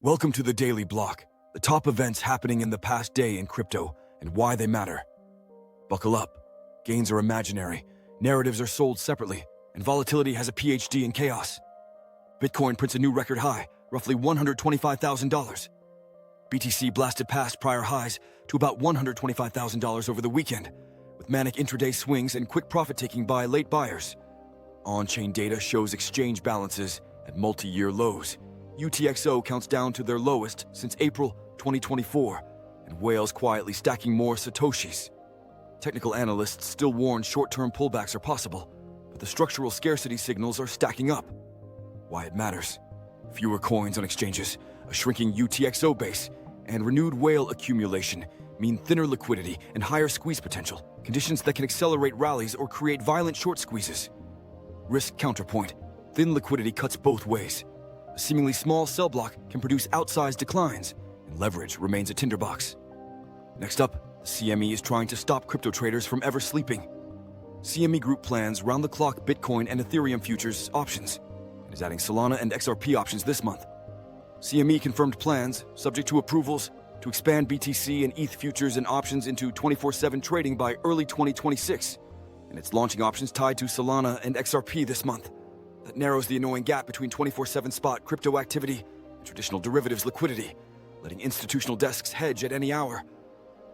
Welcome to the Daily Block, the top events happening in the past day in crypto and why they matter. Buckle up. Gains are imaginary, narratives are sold separately, and volatility has a PhD in chaos. Bitcoin prints a new record high, roughly $125,000. BTC blasted past prior highs to about $125,000 over the weekend, with manic intraday swings and quick profit-taking by late buyers. On-chain data shows exchange balances at multi-year lows. UTXO counts down to their lowest since April 2024, and whales quietly stacking more Satoshis. Technical analysts still warn short-term pullbacks are possible, but the structural scarcity signals are stacking up. Why it matters. Fewer coins on exchanges, a shrinking UTXO base, and renewed whale accumulation mean thinner liquidity and higher squeeze potential, conditions that can accelerate rallies or create violent short squeezes. Risk counterpoint. Thin liquidity cuts both ways. A seemingly small sell block can produce outsized declines, and leverage remains a tinderbox. Next up, the CME is trying to stop crypto traders from ever sleeping. CME Group plans round-the-clock Bitcoin and Ethereum futures options, and is adding Solana and XRP options this month. CME confirmed plans, subject to approvals, to expand BTC and ETH futures and options into 24/7 trading by early 2026, and it's launching options tied to Solana and XRP this month. That narrows the annoying gap between 24/7 spot crypto activity and traditional derivatives liquidity, letting institutional desks hedge at any hour.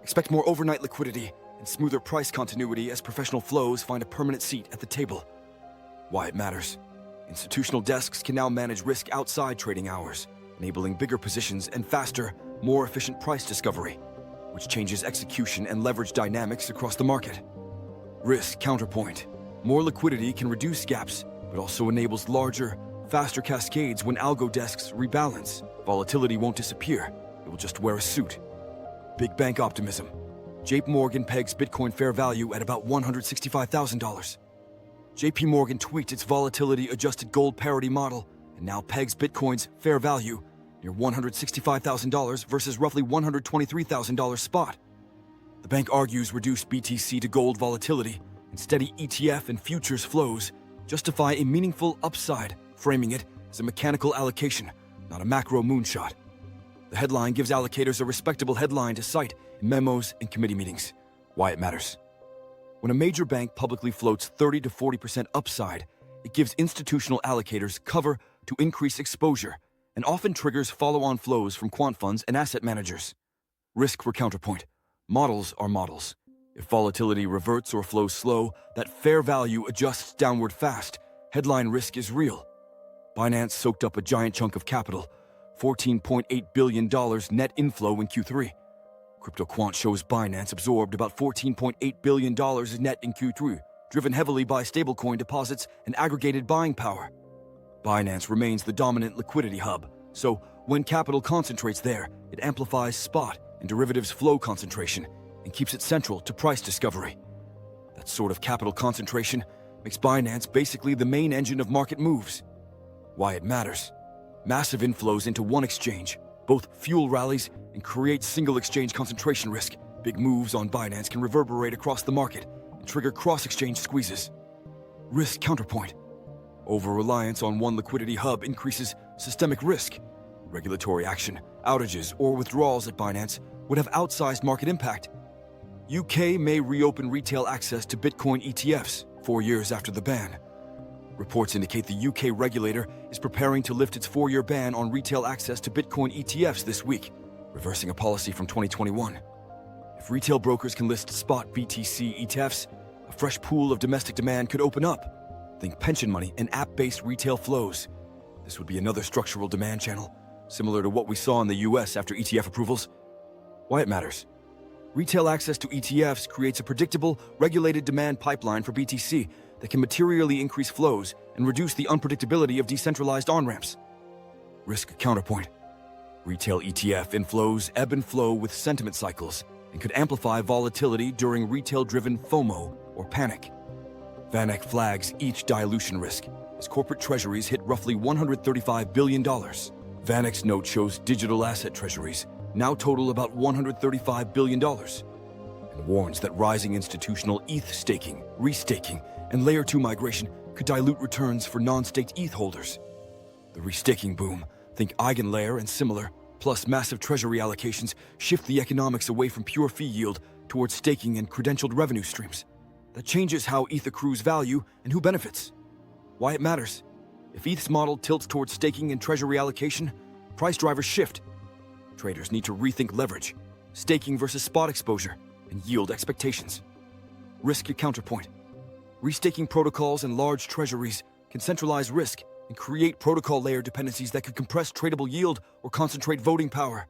Expect more overnight liquidity and smoother price continuity as professional flows find a permanent seat at the table. Why it matters. Institutional desks can now manage risk outside trading hours, enabling bigger positions and faster, more efficient price discovery, which changes execution and leverage dynamics across the market. Risk counterpoint. More liquidity can reduce gaps, but also enables larger, faster cascades when algo desks rebalance. Volatility won't disappear, it will just wear a suit. Big bank optimism. JP Morgan pegs Bitcoin fair value at about $165,000. JP Morgan tweaked its volatility-adjusted gold parity model and now pegs Bitcoin's fair value near $165,000 versus roughly $123,000 spot. The bank argues reduced BTC to gold volatility and steady ETF and futures flows justify a meaningful upside, framing it as a mechanical allocation, not a macro moonshot. The headline gives allocators a respectable headline to cite in memos and committee meetings. Why it matters. When a major bank publicly floats 30 to 40% upside, it gives institutional allocators cover to increase exposure and often triggers follow-on flows from quant funds and asset managers. Risk for counterpoint. Models are models. If volatility reverts or flows slow, that fair value adjusts downward fast. Headline risk is real. Binance soaked up a giant chunk of capital, $14.8 billion net inflow in Q3. Crypto Quant shows Binance absorbed about $14.8 billion net in Q3, driven heavily by stablecoin deposits and aggregated buying power. Binance remains the dominant liquidity hub, so when capital concentrates there, it amplifies spot and derivatives flow concentration and keeps it central to price discovery. That sort of capital concentration makes Binance basically the main engine of market moves. Why it matters. Massive inflows into one exchange, both fuel rallies and create single exchange concentration risk. Big moves on Binance can reverberate across the market and trigger cross-exchange squeezes. Risk counterpoint. Over-reliance on one liquidity hub increases systemic risk. Regulatory action, outages, or withdrawals at Binance would have outsized market impact. UK may reopen retail access to Bitcoin ETFs 4 years after the ban. Reports indicate the UK regulator is preparing to lift its 4-year ban on retail access to Bitcoin ETFs this week, reversing a policy from 2021. If retail brokers can list spot BTC ETFs, a fresh pool of domestic demand could open up. Think pension money and app-based retail flows. This would be another structural demand channel, similar to what we saw in the US after ETF approvals. Why it matters. Retail access to ETFs creates a predictable, regulated demand pipeline for BTC that can materially increase flows and reduce the unpredictability of decentralized on-ramps. Risk counterpoint. Retail ETF inflows ebb and flow with sentiment cycles and could amplify volatility during retail-driven FOMO or panic. VanEck flags each dilution risk as corporate treasuries hit roughly $135 billion. VanEck's note shows digital asset treasuries now total about $135 billion, and warns that rising institutional ETH staking, restaking, and Layer 2 migration could dilute returns for non-staked ETH holders. The restaking boom, Think eigenlayer and similar, plus massive treasury allocations shift the economics away from pure fee yield towards staking and credentialed revenue streams. That changes how ETH accrues value and who benefits. Why it matters. If ETH's model tilts towards staking and treasury allocation, price drivers shift. Traders need to rethink leverage, staking versus spot exposure, and yield expectations. Risk your counterpoint. Restaking protocols and large treasuries can centralize risk and create protocol layer dependencies that could compress tradable yield or concentrate voting power.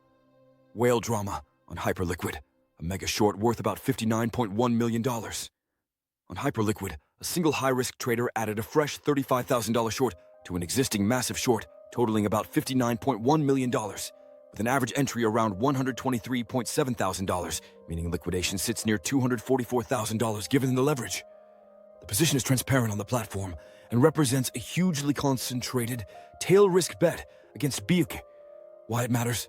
Whale drama on Hyperliquid, a mega short worth about $59.1 million. On Hyperliquid, a single high-risk trader added a fresh $35,000 short to an existing massive short totaling about $59.1 million, with an average entry around $123.7 thousand, meaning liquidation sits near $244,000 given the leverage. The position is transparent on the platform and represents a hugely concentrated tail risk bet against BTC. Why it matters?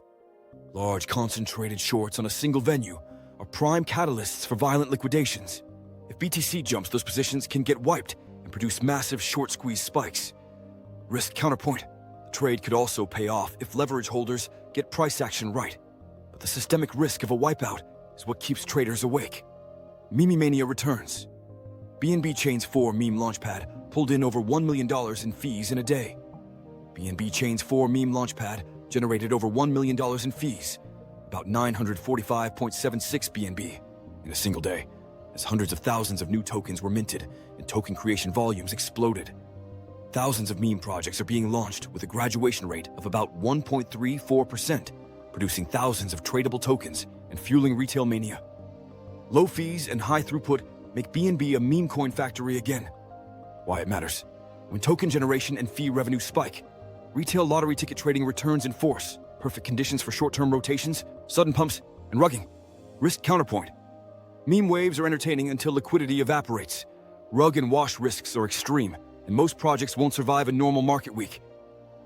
Large concentrated shorts on a single venue are prime catalysts for violent liquidations. If BTC jumps, those positions can get wiped and produce massive short squeeze spikes. Risk counterpoint. The trade could also pay off if leverage holders get price action right. But the systemic risk of a wipeout is what keeps traders awake. Meme mania returns. BNB Chain's 4 meme launchpad pulled in over $1 million in fees in a day. BNB Chain's 4 meme launchpad generated over $1 million in fees, about 945.76 BNB, in a single day, as hundreds of thousands of new tokens were minted and token creation volumes exploded. Thousands of meme projects are being launched with a graduation rate of about 1.34%, producing thousands of tradable tokens and fueling retail mania. Low fees and high throughput make BNB a meme coin factory again. Why it matters. When token generation and fee revenue spike, retail lottery ticket trading returns in force, perfect conditions for short-term rotations, sudden pumps, and rugging. Risk counterpoint. Meme waves are entertaining until liquidity evaporates. Rug and wash risks are extreme, and most projects won't survive a normal market week.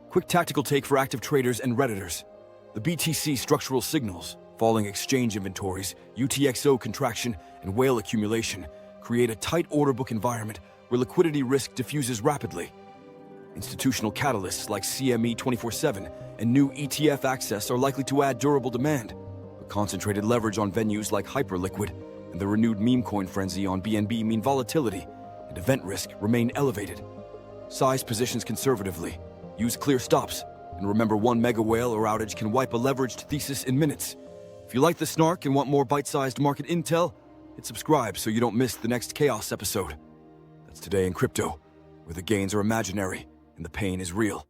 Quick tactical take for active traders and Redditors. The BTC structural signals, falling exchange inventories, UTXO contraction, and whale accumulation create a tight order book environment where liquidity risk diffuses rapidly. Institutional catalysts like CME 24/7 and new ETF access are likely to add durable demand, but concentrated leverage on venues like Hyperliquid and the renewed meme coin frenzy on BNB mean volatility and event risk remain elevated. Size positions conservatively, use clear stops, and remember one mega whale or outage can wipe a leveraged thesis in minutes. If you like the snark and want more bite-sized market intel, hit subscribe so you don't miss the next Chaos episode. That's Today in Crypto, where the gains are imaginary and the pain is real.